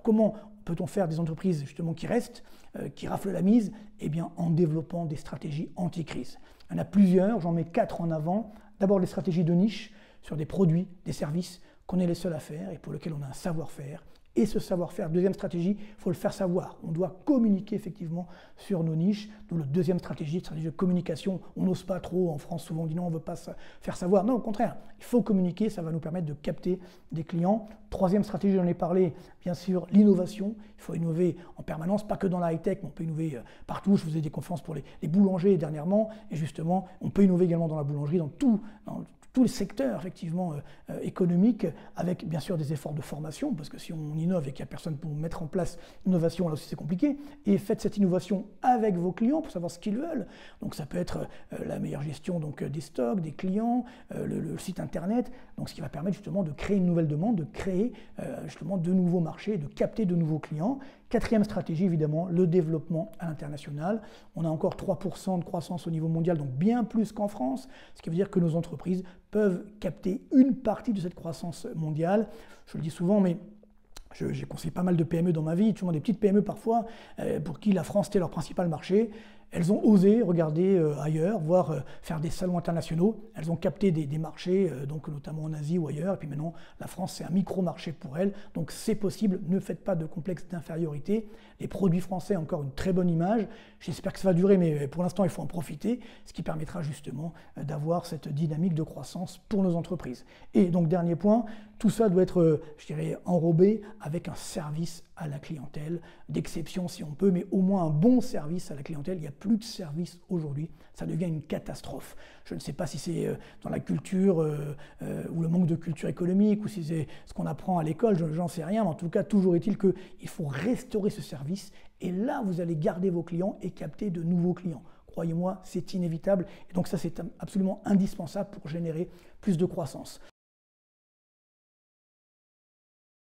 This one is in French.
Comment peut-on faire des entreprises justement qui restent, qui raflent la mise? Eh bien en développant des stratégies anti-crise. Il y en a plusieurs, j'en mets 4 en avant. D'abord les stratégies de niche sur des produits, des services qu'on est les seuls à faire et pour lesquels on a un savoir-faire. Et ce savoir-faire, deuxième stratégie, il faut le faire savoir. On doit communiquer effectivement sur nos niches. D'où la deuxième stratégie de communication. On n'ose pas trop, en France souvent on dit non, on ne veut pas faire savoir. Non, au contraire, il faut communiquer, ça va nous permettre de capter des clients. Troisième stratégie, j'en ai parlé, bien sûr, l'innovation. Il faut innover en permanence, pas que dans la high-tech, mais on peut innover partout. Je faisais des conférences pour les boulangers dernièrement, et justement, on peut innover également dans la boulangerie, dans tous les secteurs effectivement économiques, avec bien sûr des efforts de formation, parce que si on innove et qu'il n'y a personne pour mettre en place l'innovation, là aussi c'est compliqué. Et faites cette innovation avec vos clients pour savoir ce qu'ils veulent. Donc ça peut être la meilleure gestion donc, des stocks, des clients, le site internet, donc ce qui va permettre justement de créer une nouvelle demande, de créer justement de nouveaux marchés, de capter de nouveaux clients. Quatrième stratégie, évidemment, le développement à l'international. On a encore 3% de croissance au niveau mondial, donc bien plus qu'en France, ce qui veut dire que nos entreprises peuvent capter une partie de cette croissance mondiale. Je le dis souvent, mais j'ai conseillé pas mal de PME dans ma vie, souvent des petites PME parfois, pour qui la France était leur principal marché. Elles ont osé regarder ailleurs, voire faire des salons internationaux. Elles ont capté des marchés, donc notamment en Asie ou ailleurs. Et puis maintenant, la France, c'est un micro-marché pour elles. Donc c'est possible, ne faites pas de complexe d'infériorité. Les produits français ont encore une très bonne image. J'espère que ça va durer, mais pour l'instant, il faut en profiter, ce qui permettra justement d'avoir cette dynamique de croissance pour nos entreprises. Et donc, dernier point, tout ça doit être, je dirais, enrobé avec un service à la clientèle, d'exception si on peut, mais au moins un bon service à la clientèle. Il n'y a plus de service aujourd'hui, ça devient une catastrophe. Je ne sais pas si c'est dans la culture ou le manque de culture économique ou si c'est ce qu'on apprend à l'école, j'en sais rien, mais en tout cas, toujours est-il qu'il faut restaurer ce service et là, vous allez garder vos clients et capter de nouveaux clients. Croyez-moi, c'est inévitable et donc ça, c'est absolument indispensable pour générer plus de croissance.